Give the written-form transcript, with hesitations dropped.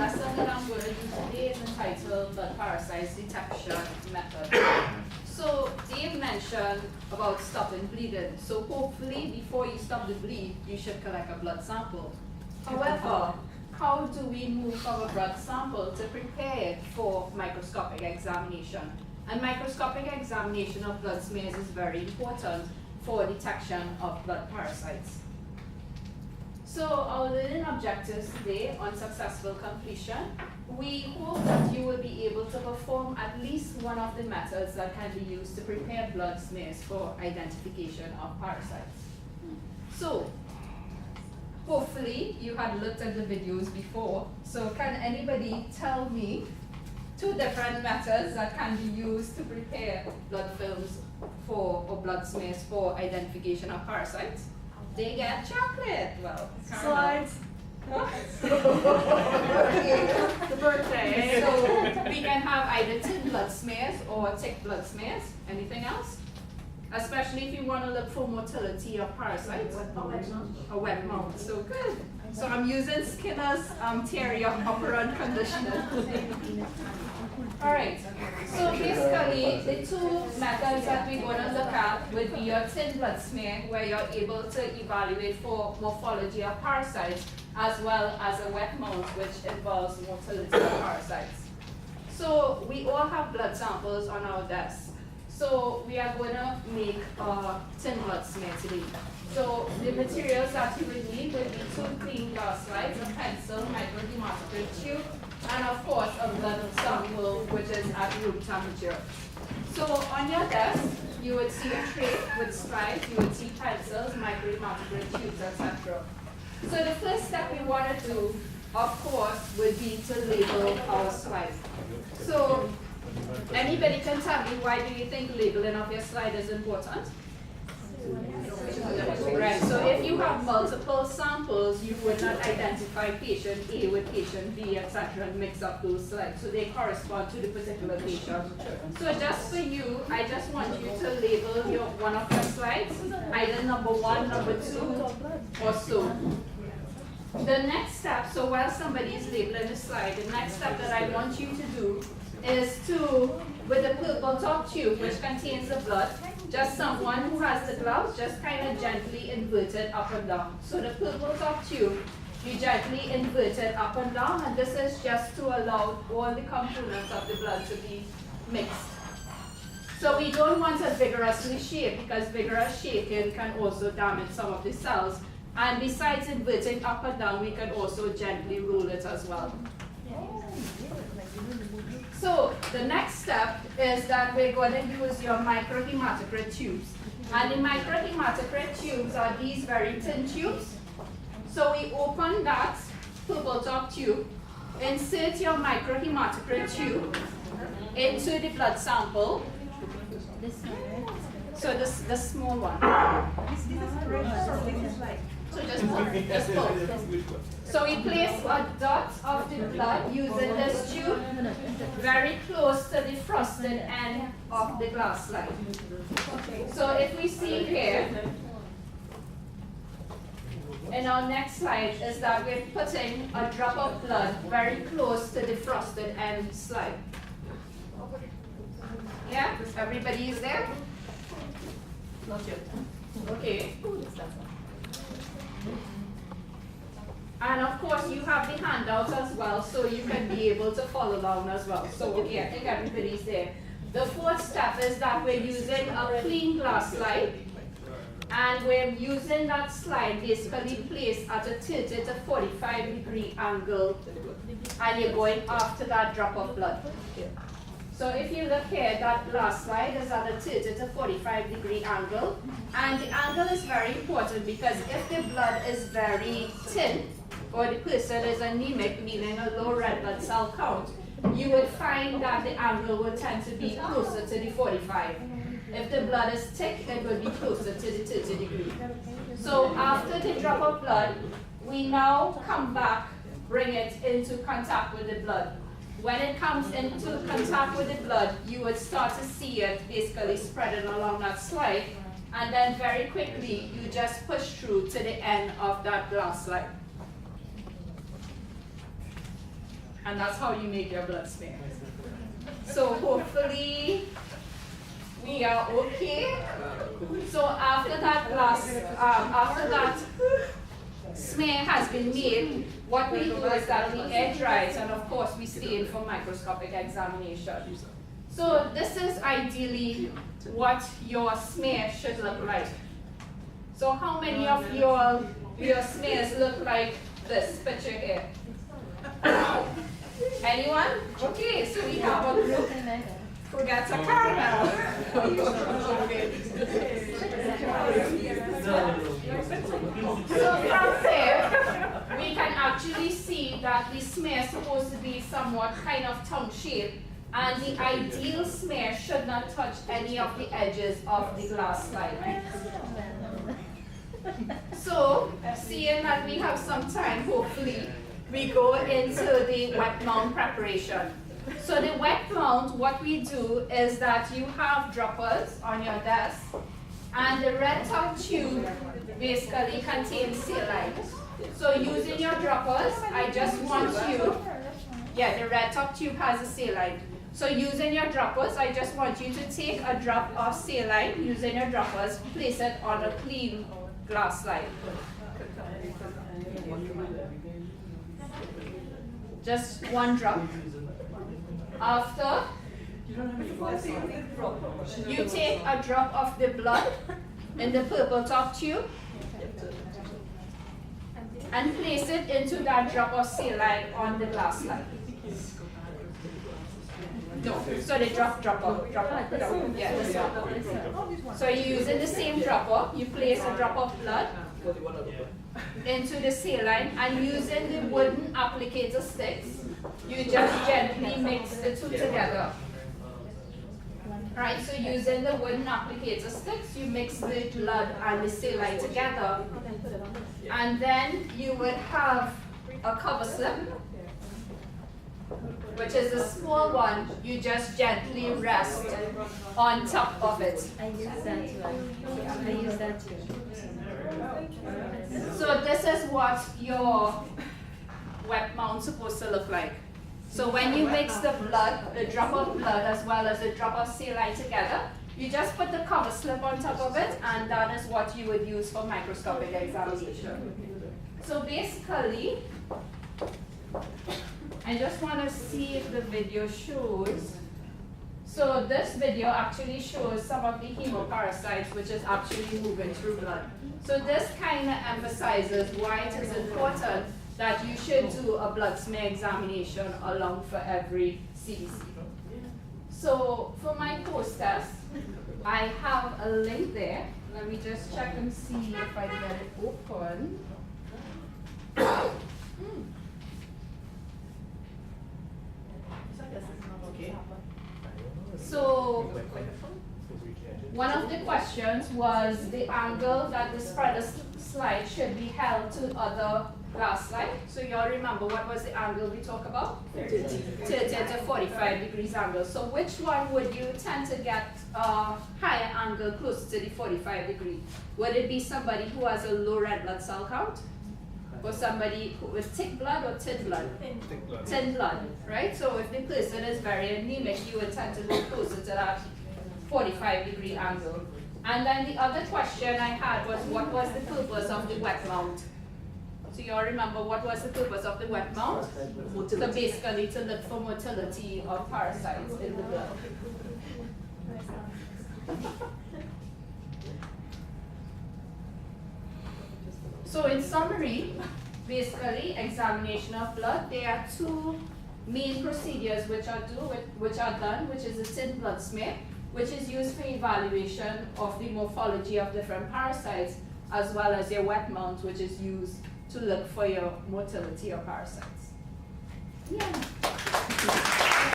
lesson that I'm going to do today is entitled Blood Parasites Detection Method. So Dave mentioned about stopping bleeding. So hopefully before you stop the bleed, you should collect a blood sample. However, how do we move from a blood sample to prepare it for microscopic examination? And microscopic examination of blood smears is very important for detection of blood parasites. So our learning objectives today on successful completion, we hope that you will be able to perform at least one of the methods that can be used to prepare blood smears for identification of parasites. So hopefully you had looked at the videos before. So can anybody tell me 2 different methods that can be used to prepare blood films or blood smears for identification of parasites? They get chocolate. Well, slides. The birthday. So we can have either tin blood smears or thick blood smears. Anything else? Especially if you want to look for motility of parasites. A wet mouth. So good. So I'm using Skinner's theory of operant conditioner. Alright, so basically the 2 methods that we're going to look at would be your thin blood smear, where you're able to evaluate for morphology of parasites, as well as a wet mount, which involves motility of parasites. So we all have blood samples on our desk. So we are going to make a thin blood smear today. So the materials that you will need will be 2 clean glass slides, a pencil, microhematocrit tube, and of course a blood sample which is at room temperature. So on your desk, you would see a tray with slides, you would see pencils, microhematocrit tubes, etc. So the first step we want to do, of course, would be to label our slide. So anybody can tell me, why do you think labeling of your slide is important? Right, so if you have multiple samples, you would not identify patient A with patient B, etc., and mix up those slides. So they correspond to the particular patient. So just for you, I just want you to label one of your slides, either number 1, number 2, or so. The next step, so while somebody is labeling the slide, the next step that I want you to do is to, with the purple top tube, which contains the blood, just someone who has the gloves, just kind of gently invert it up and down. So the purple top tube, you gently invert it up and down, and this is just to allow all the components of the blood to be mixed. So we don't want to vigorously shake, because vigorous shaking can also damage some of the cells. And besides inverting up and down, we can also gently roll it as well. So the next step is that we're going to use your microhematocrit tubes. And the microhematocrit tubes are these very thin tubes. So we open that purple top tube, insert your microhematocrit tube into the blood sample. So the small one. So just pull. So we place a dot of the blood using this tube very close to the frosted end of the glass slide. So if we see here, in our next slide, is that we're putting a drop of blood very close to the frosted end slide. Yeah? Everybody is there? Not yet. Okay. And of course, you have the handouts as well, so you can be able to follow along as well. So okay, I think everybody's there. The 4th step is that we're using a clean glass slide, and we're using that slide basically placed at a 30 to 45-degree angle, and you're going after that drop of blood. So if you look here, that glass slide is at a 30 to 45-degree angle, and the angle is very important because if the blood is very thin, or the person is anemic, meaning a low red blood cell count, you would find that the angle would tend to be closer to the 45. If the blood is thick, it would be closer to the 30 degree. So after the drop of blood, we now come back, bring it into contact with the blood. When it comes into contact with the blood, you would start to see it basically spreading along that slide, and then very quickly you just push through to the end of that glass slide. And that's how you make your blood smear. So hopefully we are okay. So after that smear has been made, what we do is that we air dries, and of course we stain for microscopic examination. So this is ideally what your smear should look like. So how many of your smears look like this picture here? Anyone? Okay, so we have a group who gets a caramel. So from there, we can actually see that the smear is supposed to be somewhat kind of tongue-shaped, and the ideal smear should not touch any of the edges of the glass slide. So, seeing that we have some time, hopefully, we go into the wet mount preparation. So the wet mount, what we do is that you have droppers on your desk, and the red top tube basically contains saline. So using your droppers, I just want you, the red top tube has a saline. So using your droppers, I just want you to take a drop of saline, using your droppers, place it on a clean glass slide. Just one drop. After, you take a drop of the blood in the purple top tube and place it into that drop of saline on the glass slide. No, so the dropper. Yeah, this one. So you're using the same dropper, you place a drop of blood into the saline, and using the wooden applicator sticks, you just gently mix the two together. Right, so using the wooden applicator sticks, you mix the blood and the saline together, and then you would have a cover slip, which is a small one. You just gently rest on top of it. I use that too. So this is what your wet mount is supposed to look like. So when you mix the blood, the drop of blood as well as the drop of saline together, you just put the cover slip on top of it, and that is what you would use for microscopic examination. So basically, I just want to see if the video shows. So this video actually shows some of the hemoparasites which is actually moving through blood. So this kind of emphasizes why it is important that you should do a blood smear examination along for every CBC. So for my post-test, I have a link there. Let me just check and see if I can get it open. So one of the questions was the angle that the spreader slide should be held to other glass slide. So you all remember what was the angle we talked about? 30 to 45 degrees angle. So which one would you tend to get a higher angle close to the 45 degree? Would it be somebody who has a low red blood cell count? Or somebody with thick blood or thin blood? Thin blood, right? So if the person is very anemic, you would tend to go closer to that 45 degree angle. And then the other question I had was, what was the purpose of the wet mount? So you all remember what was the purpose of the wet mount? So basically to look for motility of parasites in the blood. So in summary, basically examination of blood, there are two main procedures which are done, which is a thin blood smear, which is used for evaluation of the morphology of different parasites, as well as your wet mount, which is used to look for your motility of parasites. Yeah.